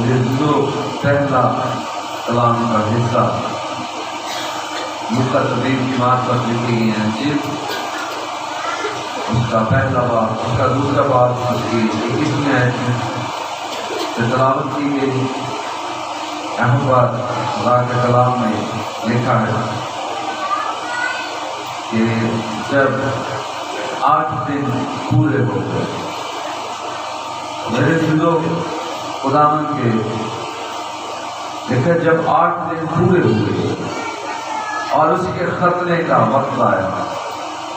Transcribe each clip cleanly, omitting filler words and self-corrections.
یہ جو پہلا کلام کا حصہ لوکا طبیب کی بات پر لکھی گئی ہے انجیل، اس کا پہلا باب، اس کا دوسرا باب اس کی 21ویں آیت میں سے تلاوت کی گئی۔ یہاں پر خدا کے کلام میں لکھا ہے کہ جب 8 دن پورے ہو گئے، میرے دلوں خداوند کے دیکھیں جب 8 دن پورے ہوئے اور اس کے ختنے کا وقت آیا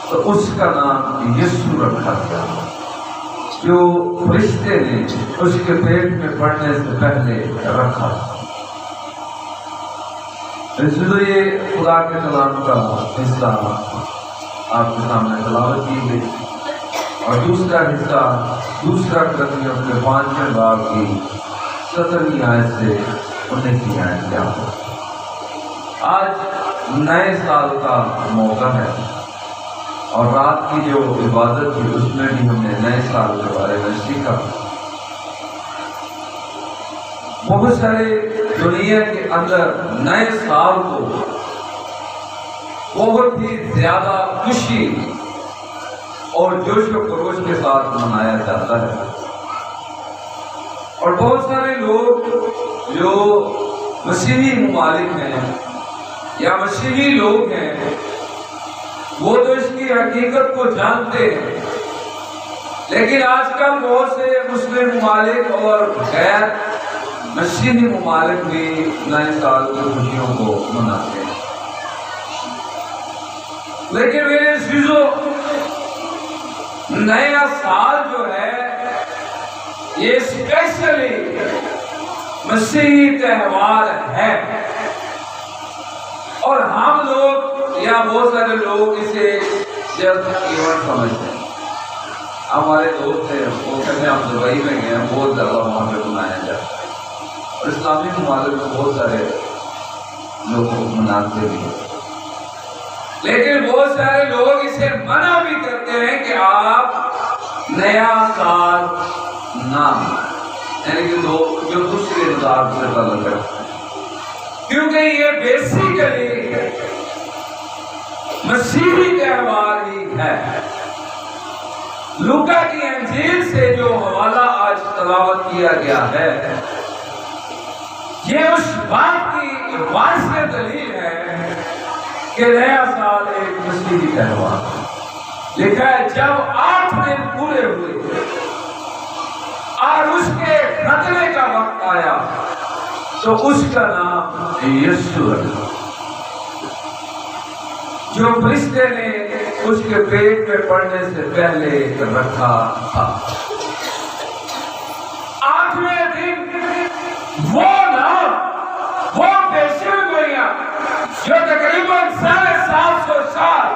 تو اس کا نام یسوع رکھا گیا، جو فرشتے نے اس کے پیٹ میں پڑنے سے پہلے رکھا۔ اس لیے یہ خدا کے کلام کا حصہ آپ کے سامنے تلاوت کی گئی، اور دوسرا حصہ دوسرا کرنٹیوں کے 5ویں باب کی 17ویں آیت سے 19ویں آیت کیا ہو۔ آج نئے سال کا موقع ہے، اور رات کی جو عبادت تھی اس میں بھی ہم نے نئے سال کے بارے میں سیکھا۔ بہت سارے دنیا کے اندر نئے سال کو بہت ہی زیادہ خوشی اور جوش و خروش کے ساتھ منایا جاتا ہے، اور بہت سارے لوگ جو مسیحی ممالک ہیں یا مسیحی لوگ ہیں وہ تو اس کی حقیقت کو جانتے ہیں، لیکن آج کل بہت سے مسلم ممالک اور غیر مسیحی ممالک بھی نئے سال کی خوشیوں کو مناتے ہیں۔ لیکن میرے عزیزو، نیا سال جو ہے یہ اسپیشلی مسیحی تہوار ہے، اور ہم لوگ یا بہت سارے لوگ اسے جلد ایونٹ سمجھتے ہیں۔ ہمارے دوست ہیں وہ کہتے ہیں ہم دبئی میں گئے ہیں، بہت زیادہ وہاں پہ منایا جاتا ہے، اور اسلامی ممالک میں بہت سارے لوگ مناتے بھی ہیں، لیکن بہت سارے لوگ اسے منع بھی کرتے ہیں کہ آپ نیا سال نہ، یعنی کہ جو دوسرے نظام سے تعلق ہے، کیونکہ یہ بیسیکلی مسیحی تہوار ہی ہے۔ لوکا کی انجیل سے جو حوالہ آج تلاوت کیا گیا ہے یہ اس بات کی واضح دلیل ہے کہ نیا سال ایک مسیحی تہوار ہے۔ لکھا ہے جب 8 دن پورے ہوئے اور اس کے ختنے کا وقت آیا تو اس کا نام یسوع رکھا، جو فرشتے نے اس کے پیٹ میں پڑنے سے پہلے رکھا تھا۔ 8ویں دن وہ نام، وہ پیشن گوئیاں جو تقریباً 750 سال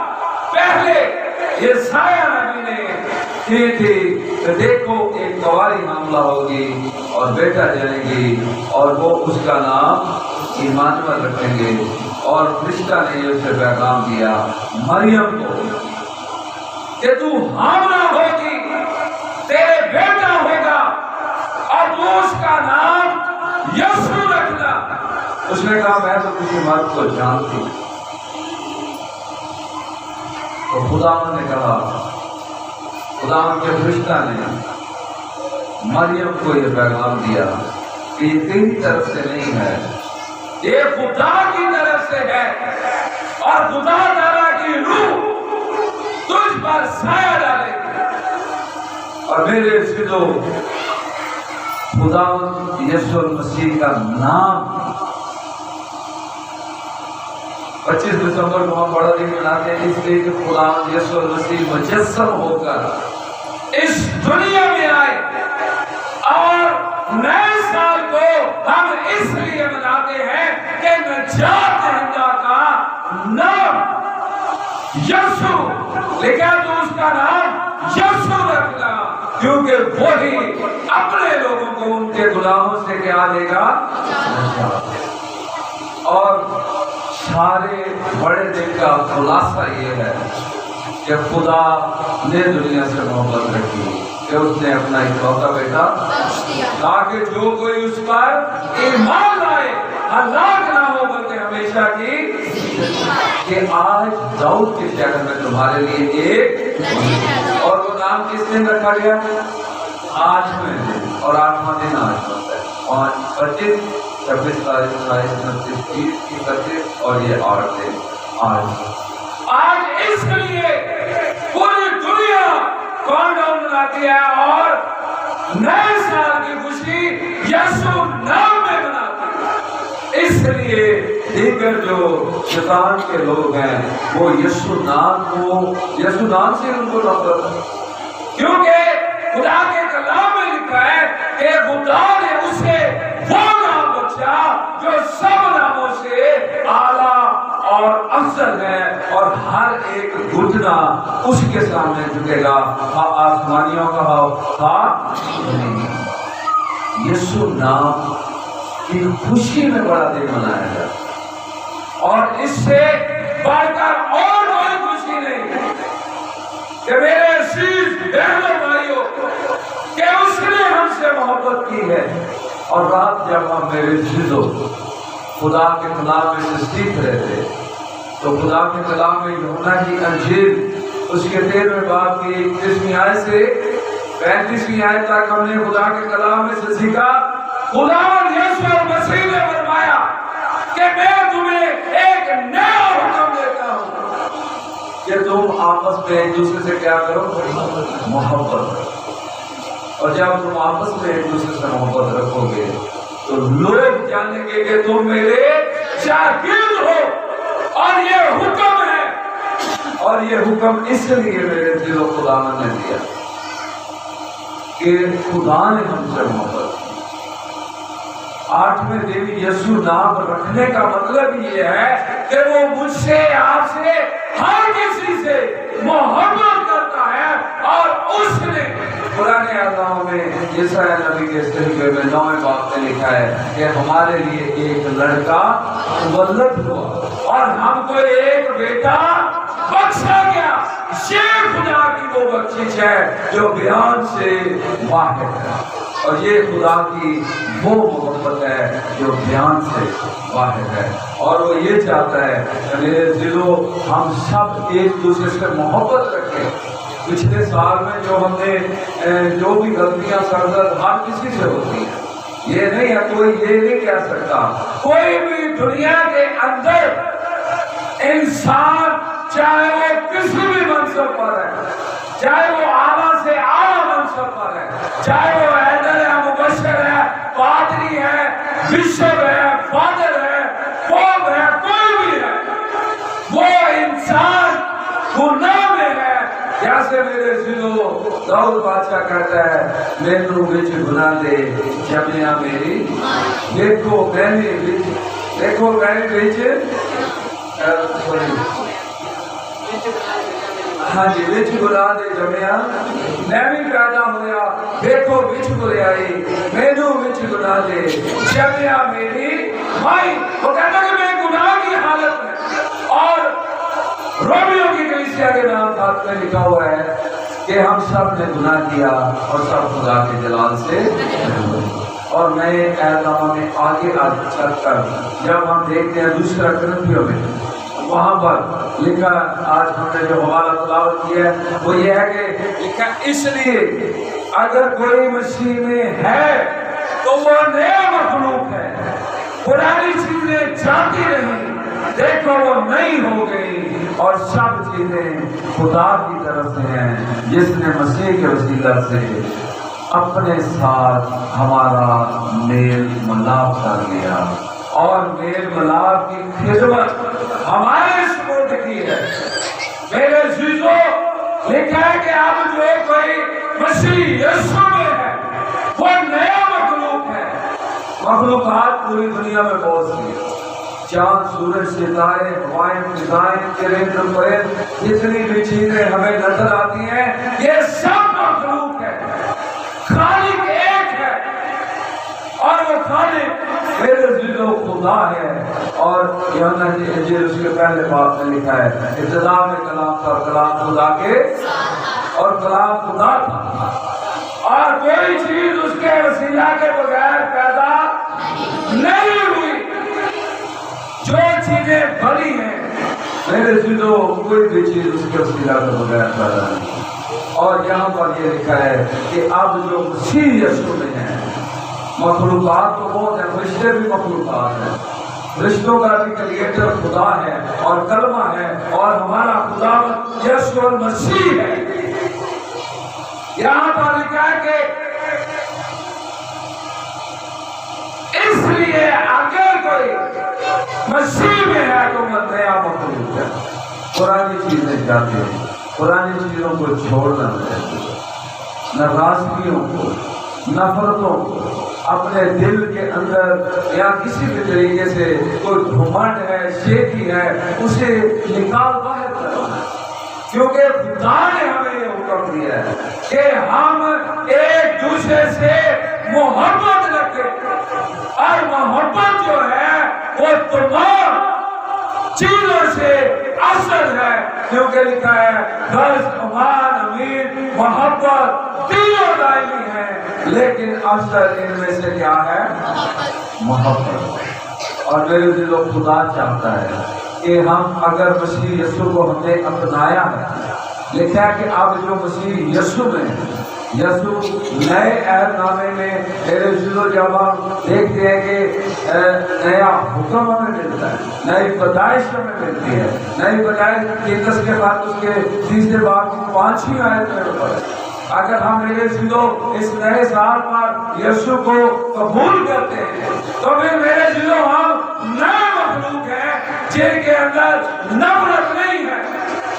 پہلے یسایہ نبی نے کی تھی کہ دیکھو ایک کنواری حاملہ ہوگی اور بیٹا جنے گی، اور وہ اس کا نام ایمانویل رکھیں گے، اور فرشتہ نے اسے پیغام دیا مریم کو کہ تو حاملہ ہوگی، تیرے بیٹا ہوگا، اور تو اس کا نام یسوع رکھنا۔ اس نے کہا میں تو کسی مرد کو جانتی، تو خدا نے کہا، خدا کے فرشتہ نے مریم کو یہ پیغام دیا کہ یہ تیری طرف سے نہیں ہے، یہ خدا کی طرف سے ہے، اور خدا تعالیٰ کی روح تجھ پر سایہ ڈالے گی۔ اور میرے عزیزو، خدا یسوع مسیح کا نام 25 دسمبر کو ہم بڑا دن مناتے ہیں، اس لیے کہ خدا یسوع مسیح مجسم ہو کر اس دنیا میں آئے، اور نئے سال کو ہم اس لیے مناتے ہیں کہ نجات دہندہ کا نام یسوع لکھا، تو اس کا نام یسوع رکھنا، کیونکہ وہی اپنے لوگوں کو ان کے گناہوں سے کیا دے گا، اور سارے بڑے دن کا خلاصہ یہ ہے کہ خدا نے دنیا سے محبت رکھی، کہ اس نے اپنا اکلوتا بیٹا تاکہ جو کوئی اس پر ایمان لائے ہلاک نہ ہو بلکہ ہمیشہ کی کہ آج داؤد کی شکل میں تمہارے لیے ایک اور وہ نام کس دن رکھا گیا 8ویں دن اور 8واں دن آج ہوتا ہے 5 25 26 27 29 30 31 اور یہ 8 دن آج اس لیے پوری دنیا کون ڈاؤن مناتی ہے اور نئے سال کی خوشی یسوع نام میں مناتی ہے اس لیے دیگر جو شیطان کے لوگ ہیں وہ یسوع نام سے ان کو نفرت ہے کیونکہ خدا کے کلام میں لکھا ہے کہ خدا نے اسے وہ نام بخشا جو سب ناموں سے اعلیٰ اور افضل ہے اور ہر ایک گھٹنا اس کے سامنے جھکے گا آسمانیوں کا یسوع نام کی خوشی میں بڑا دن منایا جائے اور اس سے بڑھ کر اور کوئی خوشی نہیں کہ میرے عزیز بہنوں بھائیوں کہ اس نے ہم سے محبت کی ہے اور رات جب ہم میرے عزیزوں خدا کے کلام میں سے سیکھ رہے تھے تو خدا کے کلام میں یوحنا کی انجیل اس کے 13ویں باب کی 31ویں آیت سے 35ویں آیت تک ہم نے خدا کے کلام میں سے سیکھا خدا یسوع مسیح نے فرمایا کہ میں تمہیں ایک نیا حکم دیتا ہوں کہ تم آپس میں ایک دوسرے سے کیا کرو محبت اور جب تم آپس میں ایک دوسرے سے محبت رکھو گے تو لوگ جانیں گے کہ تم میرے شاگرد ہو اور یہ حکم ہے اور یہ حکم اس لیے میرے دل و خدا نے دیا کہ خدا نے ہم سے محبت کی 8ویں دن یسوع نام رکھنے کا مطلب یہ ہے کہ وہ مجھ سے آپ سے ہر کسی سے محبت کرتا ہے اور اس نے پرانے اعلان میں یسوع نبی کے صحیفے میں 9ویں باب میں لکھا ہے کہ ہمارے لیے ایک لڑکا مولود ہوا اور ہم کو ایک بیٹا بخشا گیا یہ خدا کی وہ بخشش ہے جو بیان سے واحد ہے اور یہ خدا کی وہ محبت ہے جو بیان سے واحد ہے اور وہ یہ چاہتا ہے کہ میرے دلوں ہم سب ایک دوسرے سے محبت رکھیں پچھلے سال میں جو ہم نے جو بھی غلطیاں سرزد ہر کسی سے ہوتی ہیں یہ نہیں ہے کوئی یہ نہیں کہہ سکتا کوئی بھی دنیا کے اندر انسان چاہے وہ کسی بھی منصب پر ہے چاہے وہ اعلیٰ سے اعلیٰ منصب پر ہے چاہے وہ حیدر ہے مبشر ہے پادری ہے بشپ ہے فادر ہے پوپ ہے کوئی بھی ہے وہ انسان گناہ میں ہے جیسے میرے ذلو داؤد بادشاہ کہتا ہے میں تو بچ گناہ دے جمعیاں میری دیکھو میں نے بچ ہاں جی بچ گناہ دے جمعیاں میں بھی پیدا ہویا دیکھو بچ گریائی مینوں بچ گناہ دے جمعیاں میری بھائی وہ کہتا کہ میں گناہ کی حالت میں اور رومیو کی کلیسیا کے نام خط میں لکھا ہوا ہے کہ ہم سب نے گناہ کیا اور سب خدا کے جلال سے اور نئے اعلان میں آگے چل کر جب ہم دیکھتے ہیں دوسرا کرنتھیوں میں وہاں پر لکھا آج ہم نے جو حوالہ تلاوت کیا ہے وہ یہ ہے کہ لکھا اس لیے اگر کوئی مسیح میں ہے تو وہ نیا مخلوق ہے پرانی چیزیں جاتی رہی دیکھو وہ نئی ہو گئی اور سب چیزیں خدا کی طرف سے ہیں جس نے مسیح کے وسیلہ سے اپنے ساتھ ہمارا میل ملاپ کر لیا اور میل ملاپ کی خدمت ہمارے سپرد کی ہے میرے عزیزو لکھا ہے کہ اب جو کوئی مسیح یسوع میں ہے وہ نیا مخلوق ہے مخلوقات پوری دنیا میں بہت سی ہے چاند سورج ستارے ہوائیں فضائیں چرند پرند جتنی بھی چیزیں ہمیں نظر آتی ہیں یہ سب مخلوق ہے خالق ایک ہے اور وہ خالق میرے دل و خدا ہے اور یوحنا کی انجیل اس کے پہلے باب میں لکھا ہے ابتدا میں کلام تھا کلام خدا کے اور کلام خدا تھا اور کوئی چیز اس کے وسیلہ کے بغیر پیدا نہیں ہوئی۔ جو چیزیں بڑی ہیں میرے عزیزو کوئی بھی چیز اس کے وسیلہ کے بغیر پیدا نہیں۔ اور یہاں پر یہ لکھا ہے کہ اب جو مسیح یسوع میں ہیں، مخلوقات تو بہت ہیں، رشتے بھی مخلوقات ہیں، رشتوں کا بھی کریٹر خدا ہے اور کلمہ ہے اور ہمارا خدا یسوع المسیح ہے۔ یہاں پر لکھا ہے کہ اس لیے اگر کوئی مسیح میں ہے تو وہ نیا مخلوق ہے۔ پرانی چیزیں جاتی ہیں، پرانی چیزوں کو چھوڑنا چاہیے، ناراضگیوں کو، نفرتوں کو اپنے دل کے اندر یا کسی بھی طریقے سے کوئی گھمنڈ ہے، شیخی ہے، اسے نکال باہر کرنا، کیونکہ خدا نے ہمیں یہ حکم دیا ہے کہ ہم ایک دوسرے سے محبت رکھیں، اور محبت جو ہے وہ تمام چیزوں سے اصل ہے، کیونکہ لکھا ہے غرض، ایمان، امید، محبت تینوں دائمی ہیں، لیکن اصل ان میں سے کیا ہے؟ محبت۔ اور میرے دلوں خدا چاہتا ہے کہ ہم اگر مسیح یسوع کو ہم نے اپنایا ہے، لکھا ہے کہ اب جو مسیح یسوع میں ہے، یسوع نئے عہد نامے میں میرے عزیزو جب ہم دیکھتے ہیں کہ نیا حکم ہمیں ملتا ہے، نئی پیدائش ہمیں ملتی ہے، نئی پیدائش تیتس کے بعد اس کے تیسرے باب کی 5ویں آیت میں پڑھیں۔ اگر ہم میرے عزیزو اس نئے سال پر یسوع کو قبول کرتے ہیں تو پھر میرے عزیزو ہم نئے مخلوق ہیں جن کے اندر نفرت نہیں ہے،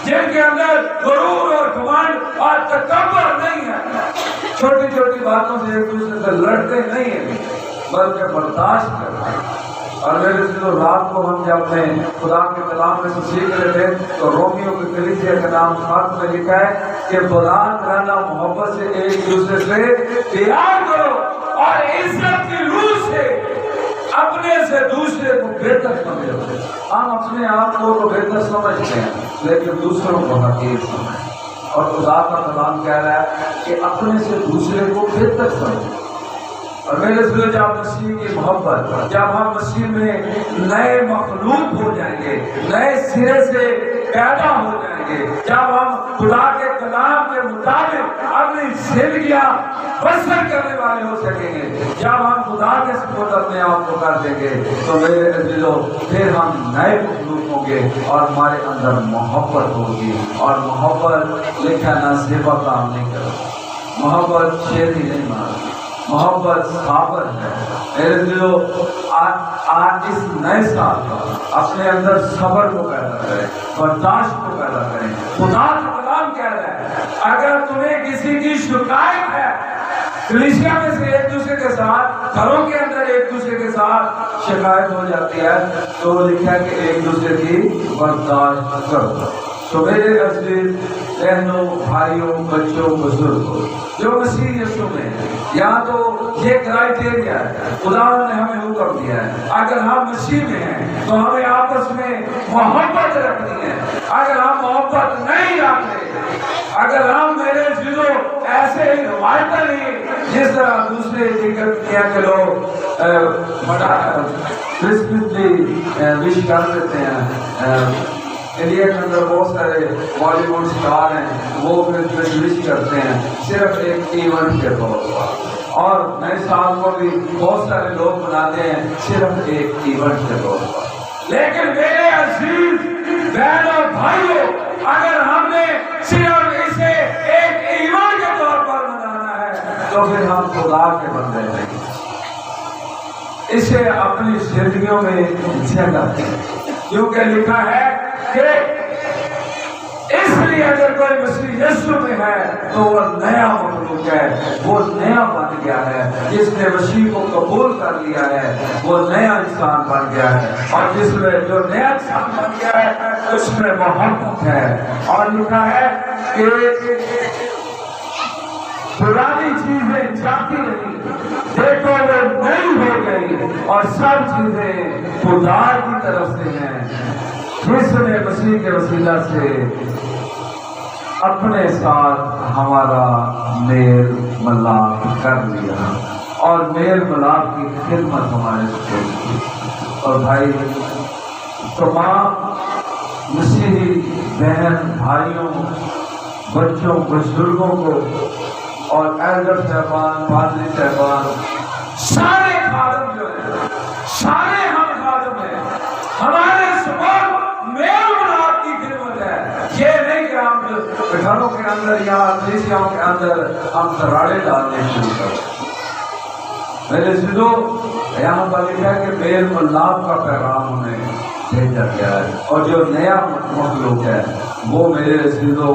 جن کے اندر غرور اور گھمنڈ اور تکبر نہیں ہے، چھوٹی چھوٹی باتوں سے ایک دوسرے سے لڑتے نہیں ہیں بلکہ برداشت کرتے ہیں۔ اور میرے عزیزو رات کو ہم جب اپنے خدا کے کلام میں سے سیکھ رہے تھے تو رومیو کی کلیسیا کے نام 7 میں لکھا ہے کہ برات رہنا محبت سے ایک دوسرے سے پیار کرو اور عزت کی روح سے اپنے سے دوسرے کو بہتر سمجھو۔ ہم اپنے آپ کو بہتر سمجھتے ہیں لیکن دوسروں کو حقیر سمجھتے ہیں، اور خدا کا کلام کہہ رہا ہے کہ اپنے سے دوسرے کو بہتر سمجھو۔ اور میرے دل جب مسیح کی محبت، جب ہم مسیح میں نئے مخلوق ہو جائیں گے، نئے سرے سے پیدا ہو جائیں گے، جب ہم خدا کے کلام کے مطابق اپنی زندگیاں بسر کرنے والے ہو سکیں گے، جب ہم خدا کے سپرد اپنے آپ کو کر دیں گے تو میرے عزیزو پھر ہم نئے مخلوق ہوں گے اور ہمارے اندر محبت ہوگی۔ اور محبت لکھا نہ سیوا کام نہیں کرو، محبت شیری نہیں مارتی، محبت صابر ہے۔ میرے دلو آج اس نئے سال پر اپنے اندر صبر کو پیدا کریں، برداشت کو پیدا کریں۔ خدا کا کلام کہہ رہا ہے اگر تمہیں کسی کی شکایت ہے، کلیسیا میں سے ایک دوسرے کے ساتھ، گھروں کے اندر ایک دوسرے کے ساتھ شکایت ہو جاتی ہے تو لکھا ہے کہ ایک دوسرے کی برداشت کرو۔ تو میرے عزیز بہنوں، بھائیوں، بچوں، بزرگوں جو مسیح یسوع میں ہیں، یہاں تو یہ کرائیٹیریا ہے، خدا نے ہمیں حکم دیا ہے اگر ہم مسیح میں ہیں تو ہمیں آپس میں محبت رکھنی ہے۔ اگر ہم محبت نہیں رکھتے، اگر ہم میرے عزیزوں ایسے ہی روایتیں نہیں جس طرح دوسرے دیگر دنیا کے لوگ کرسمس بھی وش کر دیتے ہیں، انڈیا کے اندر بہت سارے بالی ووڈ اسٹار ہیں، وہ وش کرتے ہیں صرف ایک ایونٹ کے طور پر، اور نئے سال کو بھی بہت سارے لوگ مناتے ہیں صرف ایک ایونٹ کے طور پر۔ لیکن میرے عزیز بہنوں بھائیوں، اگر ہم نے صرف اسے ایک ایونٹ کے طور پر منانا ہے تو پھر ہم خدا کے بندے نہیں، اسے اپنی زندگیوں میں جگہ دیں، کیونکہ لکھا ہے کہ اس لیے اگر کوئی مسیح یسوع میں ہے تو وہ نیا مخلوق ہے، وہ نیا بن گیا ہے۔ جس نے مسیح کو قبول کر لیا ہے وہ نیا انسان بن گیا ہے، اور جس میں جو نیا انسان بن گیا ہے اس میں محبت ہے۔ اور لکھا ہے کہ پرانی چیزیں جاتی رہی، دیکھو وہ نئی ہو گئی، اور سب چیزیں خدا کی طرف سے ہیں جس نے مسیح کے وسیلہ سے اپنے ساتھ ہمارا میل ملاپ کر لیا اور میل ملاپ کی خدمت ہمارے سے کی۔ اور بھائی تمام مسیحی بہن بھائیوں، بچوں، بزرگوں کو اور ایلڈر صاحبان، پادری صاحبان، سارے خادم جو ہیں، سارے ہم خادم ہیں، ہمارے سبب میل ملاپ کی خدمت ہے۔ یہ نہیں کہ ہم گھروں کے اندر یا کلیسیوں کے اندر ہم تراڑے ڈالنے شروع کریں۔ میرے عزیزو، یہاں پر لکھا ہے کہ میل ملاپ کا پیغام ہمیں بھیجا گیا ہے، اور جو نیا مخلوق ہے وہ میرے عزیزو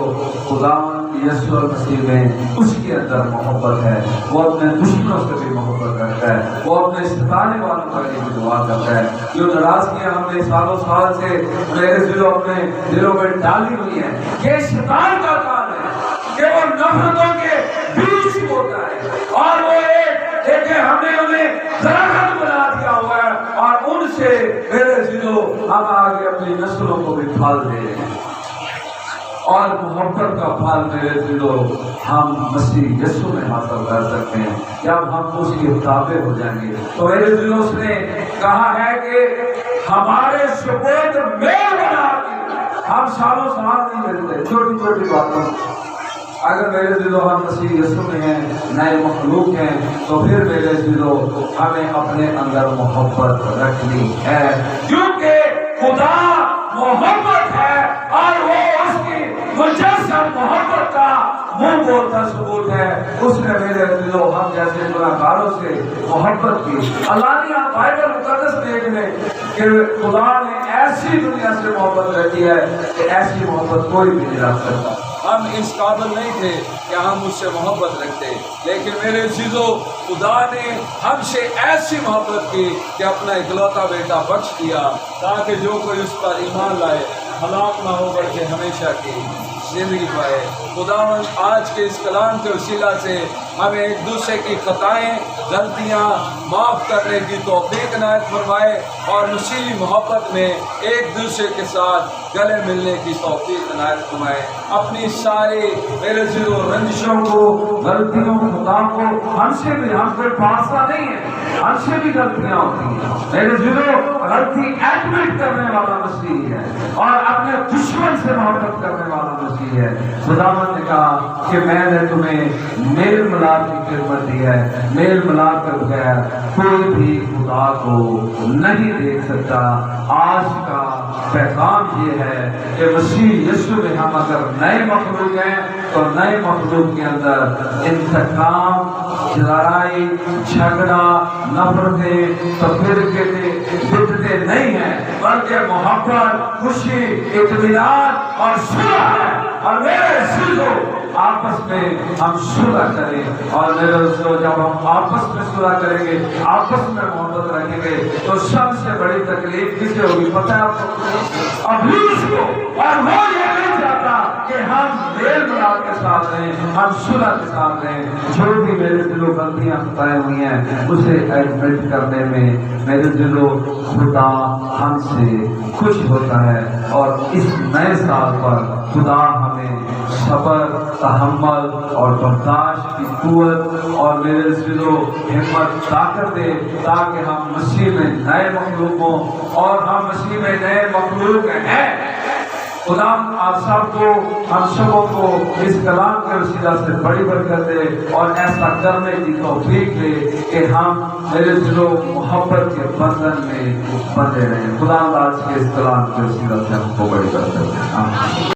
خداوند یسوع مسیح میں اس کے اندر محبت ہے۔ وہ اپنے دشمنوں سے بھی محبت کرتا ہے، وہ اپنے ستانے والوں کا بھی دعا کرتا ہے۔ جو ناراضگیاں ہم نے سالوں سال سے میرے عزیزو اپنے دلوں میں ڈالی ہوئی ہیں، یہ شیطان کا کام ہے کہ وہ نفرتوں کے بیچ ہوتا ہے، اور وہ ایک ہم نے انہیں درخت بنا دیا ہوا ہے، اور ان سے میرے عزیزو ہم آگے اپنی نسلوں کو بھی پھل دے رہے ہیں، اور محبت کا پھل میرے عزیزو ہم مسیح یسوع میں حاصل کر سکتے ہیں جب ہم اس کے تابع ہو جائیں گے۔ تو میرے عزیزو اس نے کہا ہے کہ ہمارے ثبوت میل ملاپ کی، ہم سالوں سال نہیں ملتے چھوٹی چھوٹی باتوں۔ اگر میرے عزیزو ہم مسیح یسوع میں ہیں، نئے مخلوق ہیں، تو پھر میرے عزیزو ہمیں اپنے اندر محبت رکھنی ہے، کیونکہ خدا محبت ہے، اور وہ اس کی مجسم محبت کا منہ بولتا ثبوت ہے۔ اس نے میرے عزیزو ہم جیسے گناہگاروں سے محبت کی۔ اللہ نے آپ بائبل مقدس دیکھ لیں کہ خدا نے ایسی دنیا سے محبت رکھی ہے کہ ایسی محبت کوئی بھی نہیں رکھ سکتا۔ ہم اس قابل نہیں تھے کہ ہم اس سے محبت رکھتے، لیکن میرے عزیزو خدا نے ہم سے ایسی محبت کی کہ اپنا اکلوتا بیٹا بخش دیا، تاکہ جو کوئی اس پر ایمان لائے ہلاک نہ ہو بلکہ ہمیشہ کی زندگی پائے۔ خداوند آج کے اس کلام کے وسیلہ سے ہمیں ایک دوسرے کی خطائیں، غلطیاں معاف کرنے کی توفیق عنایت فرمائے، اور مسیحی محبت میں ایک دوسرے کے ساتھ گلے ملنے کی توفیق عنایت فرمائے۔ اپنی ساری میرے ذرو رنجشوں کو، غلطیوں خطاؤں کو ہم سے بھی، ہم سے پاسا نہیں ہے، ہم سے بھی غلطیاں ہوتی ہیں۔ میرے عزیزو غلطی ایڈمٹ کرنے والا مسیح ہے، اور اپنے دشمن سے محبت کرنے والا مسیح ہے۔ خداوند نے کہا کہ میں نے تمہیں میل ملاپ کی خدمت دی ہے، میل ملاپ کے بغیر کوئی بھی خدا کو نہیں دیکھ سکتا۔ آج کا پیغام یہ ہے کہ مسیح یسوع میں ہم اگر نئے مخلوق ہیں تو نئے مخلوق کے اندر انتقام، لڑائی، جھگڑا، نفرتیں، تفرقے بدعتیں نہیں ہیں، بلکہ محبت، خوشی، اطمینان اور صلح ہے۔ اور میرے عزیزو آپس میں ہم صلح کریں، اور میرے عزیزو جب ہم آپس میں صلح کریں گے، آپس میں محبت رکھیں گے، تو سب سے بڑی تکلیف کسے ہوگی پتہ ہے آپ کو؟ ابلیس کو۔ اور وہ یہ نہیں چاہتا کہ ہم میل ملاپ کے ساتھ رہیں، ہم صلح کے ساتھ رہیں۔ جو بھی میرے دلوں غلطیاں خطائیں ہوئی ہیں اسے ایڈمٹ کرنے میں میرے دلوں خدا ہم سے خوش ہوتا ہے، اور اس نئے سال پر خدا ہمیں صبر، تحمل اور برداشت کی قوت اور میرے دلوں ہمت، طاقت دے، تاکہ ہم مسیح میں نئے مخلوق ہوں، اور ہم مسیح میں نئے مخلوق ہیں۔ خدا آپ سب کو، ہم سبوں کو اس کلام کے وسیلہ سے بڑی برکت دے، اور ایسا کرنے کی توفیق دے کہ ہم میرے دلوں محبت کے بندھن میں بندھے رہیں۔ خدا آج کے اس کلام کے وسیلہ سے ہم کو بڑی برکت دے۔ آمین۔